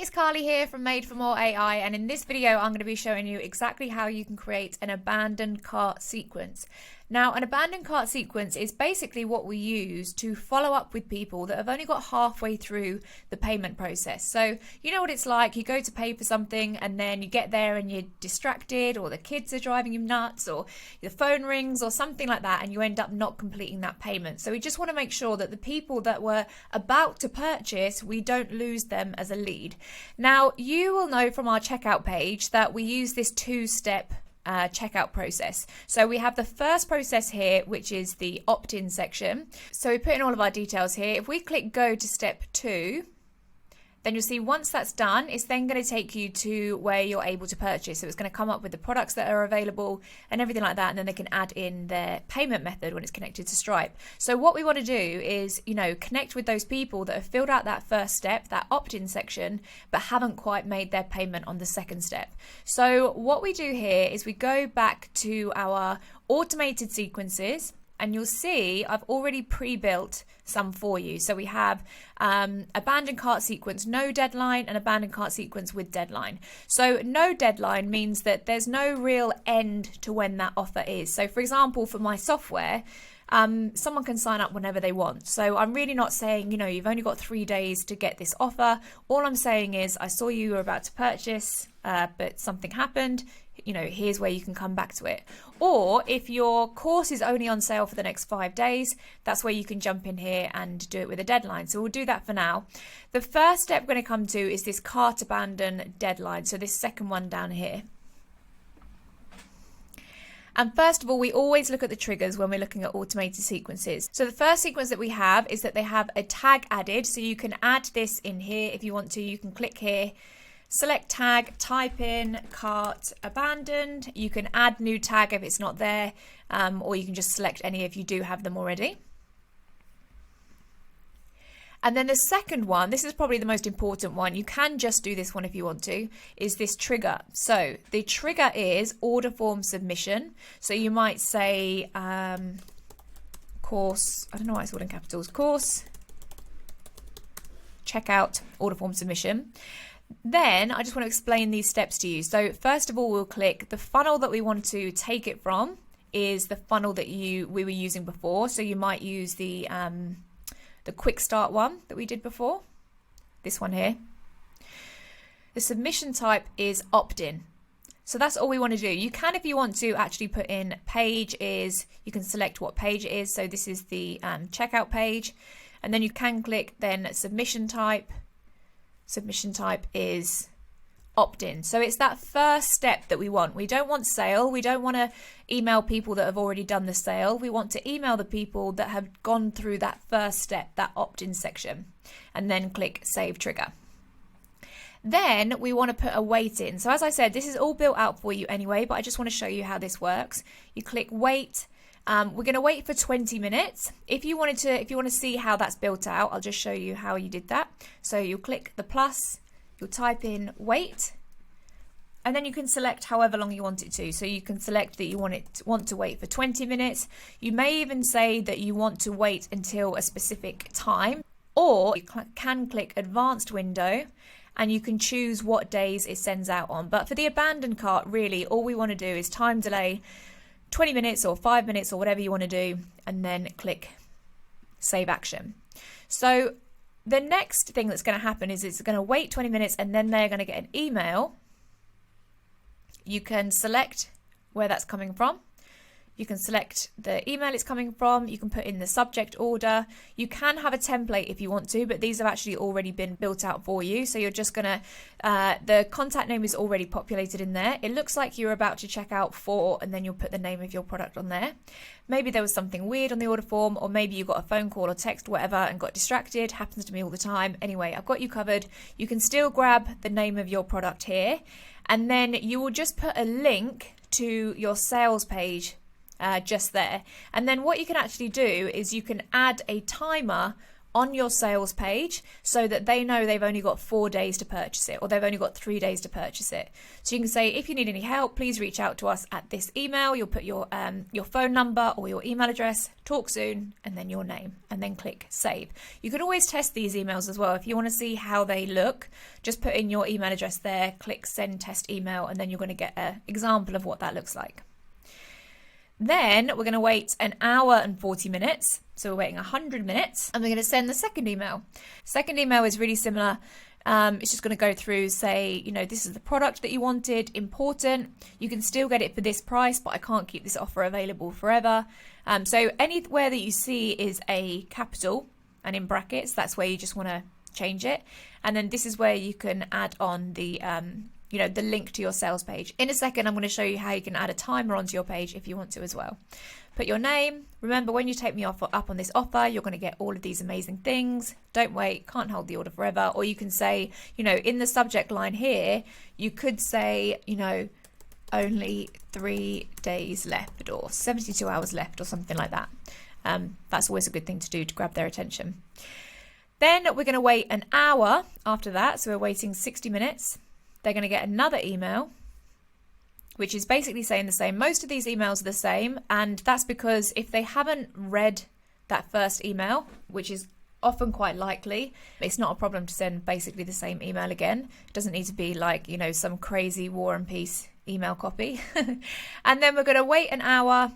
it's Carly here from Made for More AI, and in this video I'm going to be showing you exactly how you can create an abandoned cart sequence. Now, an abandoned cart sequence is basically what we use to follow up with people that have only got halfway through the payment process. So you know what it's like, you go to pay for something and then you get there and you're distracted, or the kids are driving you nuts, or your phone rings or something like that, and you end up not completing that payment. So we just want to make sure that the people that were about to purchase, we don't lose them as a lead. Now, you will know from our checkout page that we use this two-step checkout process. So we have the first process here, which is the opt-in section. So we put in all of our details here. If we click go to step 2, then you'll see once that's done, it's then going to take you to where you're able to purchase. So it's going to come up with the products that are available and everything like that, and then they can add in their payment method when it's connected to Stripe. So what we want to do is, connect with those people that have filled out that first step, that opt-in section, but haven't quite made their payment on the second step. So what we do here is we go back to our automated sequences, and you'll see I've already pre-built some for you. So we have abandoned cart sequence, no deadline, and abandoned cart sequence with deadline. So no deadline means that there's no real end to when that offer is. So for example, for my software, someone can sign up whenever they want. So I'm really not saying, you've only got 3 days to get this offer. All I'm saying is I saw you were about to purchase, but something happened. Here's where you can come back to it. Or if your course is only on sale for the next 5 days, that's where you can jump in here and do it with a deadline. So we'll do that for now. The first step we're going to come to is this cart abandon deadline. So this second one down here. And first of all, we always look at the triggers when we're looking at automated sequences. So the first sequence that we have is that they have a tag added. So you can add this in here if you want to. You can click here, select tag, type in cart abandoned. You can add new tag if it's not there, or you can just select any if you do have them already. And then the second one, this is probably the most important one, you can just do this one if you want to, is this trigger. So the trigger is order form submission. So you might say course, I don't know why it's all in capitals, course, checkout, order form submission. Then I just want to explain these steps to you. So first of all, we'll click the funnel that we want to take it from is the funnel that we were using before. So you might use the quick start one that we did before, this one here. The submission type is opt-in. So that's all we want to do. You can, if you want to, actually put in page is, you can select what page it is. So this is the checkout page. And then you can click then submission type. Submission type is opt-in. So it's that first step that we want. We don't want sale. We don't want to email people that have already done the sale. We want to email the people that have gone through that first step, that opt-in section, and then click save trigger. Then we want to put a wait in. So as I said, this is all built out for you anyway, but I just want to show you how this works. You click wait. We're going to wait for 20 minutes. If you want to see how that's built out, I'll just show you how you did that. So you'll click the plus, you'll type in wait, and then you can select however long you want it to. So you can select that you want to wait for 20 minutes. You may even say that you want to wait until a specific time, or you can click advanced window and you can choose what days it sends out on. But for the abandoned cart, really, all we want to do is time delay 20 minutes or 5 minutes or whatever you want to do, and then click save action. So the next thing that's going to happen is it's going to wait 20 minutes and then they're going to get an email. You can select where that's coming from. You can select the email it's coming from. You can put in the subject order. You can have a template if you want to, but these have actually already been built out for you. So you're just going to, the contact name is already populated in there. It looks like you're about to check out for, and then you'll put the name of your product on there. Maybe there was something weird on the order form, or maybe you got a phone call or text, whatever, and got distracted. Happens to me all the time. Anyway, I've got you covered. You can still grab the name of your product here, and then you will just put a link to your sales page just there. And then what you can actually do is you can add a timer on your sales page so that they know they've only got 4 days to purchase it, or they've only got 3 days to purchase it. So you can say, if you need any help, please reach out to us at this email. You'll put your phone number or your email address, talk soon, and then your name, and then click save. You can always test these emails as well. If you want to see how they look, just put in your email address there, click send test email, and then you're going to get an example of what that looks like. Then we're going to wait an hour and 40 minutes. So we're waiting 100 minutes, and we're going to send the second email. Second email is really similar. It's just going to go through, say, this is the product that you wanted, important. You can still get it for this price, but I can't keep this offer available forever. So anywhere that you see is a capital and in brackets, that's where you just want to change it. And then this is where you can add on the the link to your sales page. In a second, I'm going to show you how you can add a timer onto your page if you want to as well. Put your name. Remember, when you take me up on this offer, you're going to get all of these amazing things. Don't wait, can't hold the order forever. Or you can say, in the subject line here, you could say, only 3 days left or 72 hours left or something like that. That's always a good thing to do to grab their attention. Then we're going to wait an hour after that. So we're waiting 60 minutes. They're going to get another email, which is basically saying the same. Most of these emails are the same, and that's because if they haven't read that first email, which is often quite likely, it's not a problem to send basically the same email again. It doesn't need to be like, some crazy War and Peace email copy. And then we're going to wait an hour,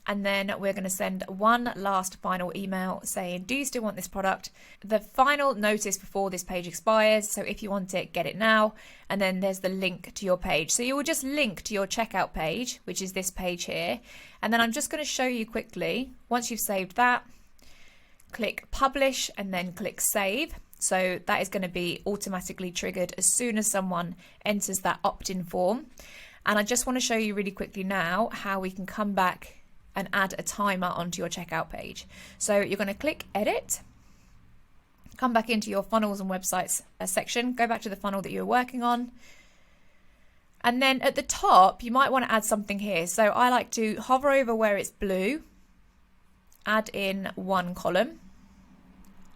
and then we're going to send one last final email saying, do you still want this product? The final notice before this page expires. So if you want it, get it now. And then there's the link to your page. So you will just link to your checkout page, which is this page here. And then I'm just going to show you quickly, once you've saved that, click publish and then click save. So that is going to be automatically triggered as soon as someone enters that opt-in form. And I just want to show you really quickly now how we can come back and add a timer onto your checkout page. So you're going to click edit, come back into your funnels and websites section, go back to the funnel that you were working on. And then at the top, you might want to add something here. So I like to hover over where it's blue, add in one column,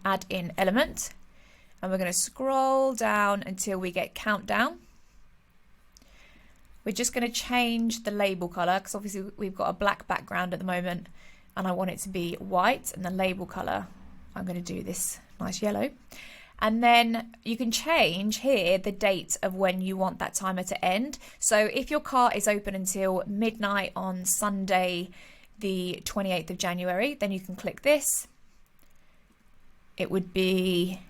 add in element, and we're going to scroll down until we get countdown. We're just going to change the label color because obviously we've got a black background at the moment and I want it to be white, and the label color, I'm going to do this nice yellow. And then you can change here the date of when you want that timer to end. So if your cart is open until midnight on Sunday, the 28th of January, then you can click this. It would be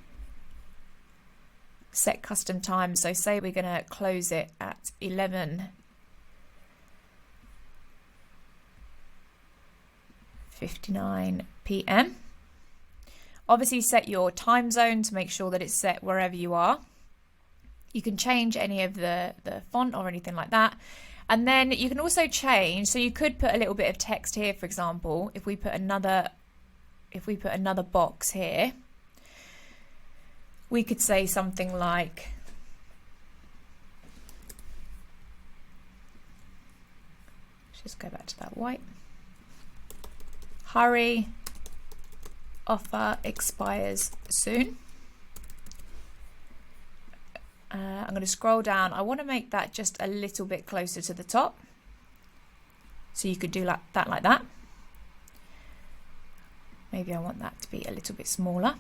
set custom time. So say we're going to close it at 11:59 p.m. Obviously set your time zone to make sure that it's set wherever you are. You can change any of the font or anything like that. And then you can also change, so you could put a little bit of text here, for example. If we put another box here, we could say something like, let's just go back to that white. Hurry, offer expires soon. I'm going to scroll down. I want to make that just a little bit closer to the top. So you could do that like that. Maybe I want that to be a little bit smaller.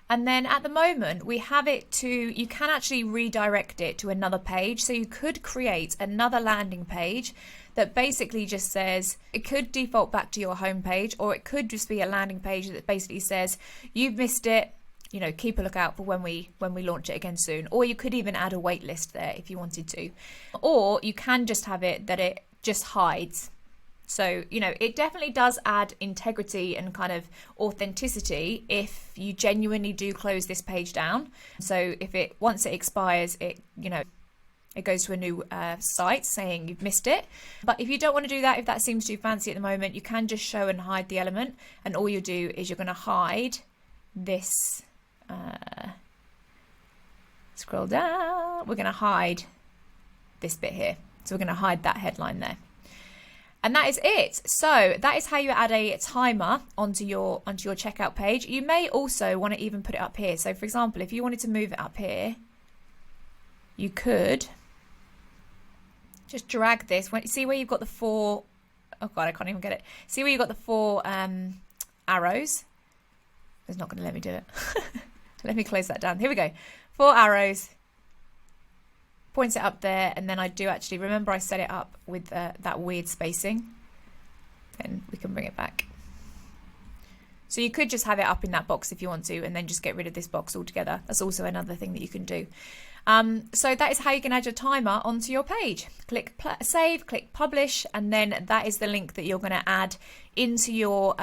And then at the moment we have it to, you can actually redirect it to another page. So you could create another landing page that basically just says, it could default back to your home page, or it could just be a landing page that basically says, you've missed it, keep a lookout for when we launch it again soon. Or you could even add a wait list there if you wanted to. Or you can just have it that it just hides. So, it definitely does add integrity and kind of authenticity if you genuinely do close this page down. So if once it expires, it goes to a new site saying you've missed it. But if you don't want to do that, if that seems too fancy at the moment, you can just show and hide the element. And all you do is you're going to hide this, scroll down, we're going to hide this bit here. So we're going to hide that headline there. And that is it. So that is how you add a timer onto your checkout page. You may also want to even put it up here. So for example, if you wanted to move it up here, you could just drag this. See where you've got the four, oh God, I can't even get it. See where you've got the four arrows? It's not going to let me do it. Let me close that down. Here we go. 4 arrows. Points it up there, and then I do actually remember I set it up with that weird spacing. Then we can bring it back. So you could just have it up in that box if you want to, and then just get rid of this box altogether. That's also another thing that you can do. So that is how you can add your timer onto your page. Click save, click publish, and then that is the link that you're going to add into your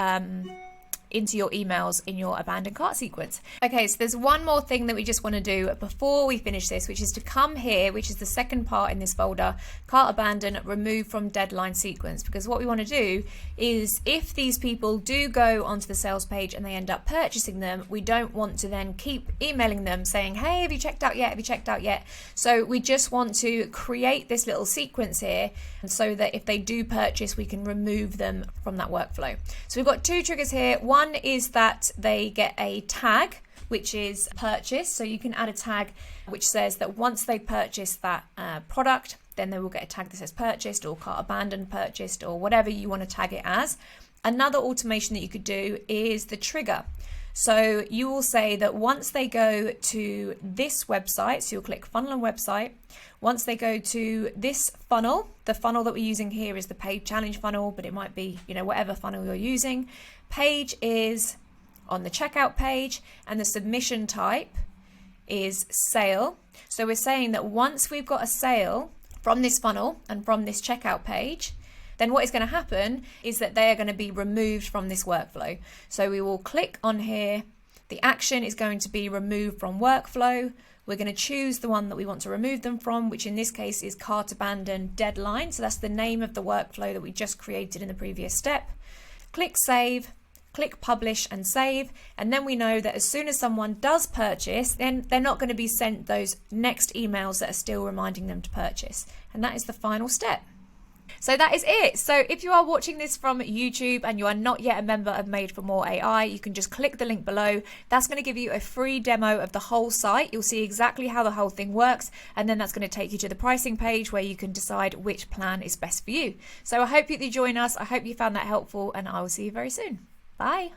emails in your abandoned cart sequence. Okay, so there's one more thing that we just want to do before we finish this, which is to come here, which is the second part in this folder, cart abandon, remove from deadline sequence. Because what we want to do is if these people do go onto the sales page and they end up purchasing them, we don't want to then keep emailing them saying, hey, have you checked out yet? Have you checked out yet? So we just want to create this little sequence here so that if they do purchase, we can remove them from that workflow. So we've got 2 triggers here. One is that they get a tag, which is purchase. So you can add a tag which says that once they purchase that product, then they will get a tag that says purchased or cart abandoned, purchased, or whatever you want to tag it as. Another automation that you could do is the trigger. So you will say that once they go to this website, so you'll click funnel and website. Once they go to this funnel, the funnel that we're using here is the paid challenge funnel, but it might be, whatever funnel you're using. Page is on the checkout page, and the submission type is sale. So we're saying that once we've got a sale from this funnel and from this checkout page, then what is going to happen is that they are going to be removed from this workflow. So we will click on here. The action is going to be removed from workflow. We're going to choose the one that we want to remove them from, which in this case is cart abandon deadline. So that's the name of the workflow that we just created in the previous step. Click save, click publish and save. And then we know that as soon as someone does purchase, then they're not going to be sent those next emails that are still reminding them to purchase. And that is the final step. So that is it. So if you are watching this from YouTube and you are not yet a member of Made for More AI, you can just click the link below. That's going to give you a free demo of the whole site. You'll see exactly how the whole thing works, and then that's going to take you to the pricing page where you can decide which plan is best for you. So I hope you join us. I hope you found that helpful, and I will see you very soon. Bye.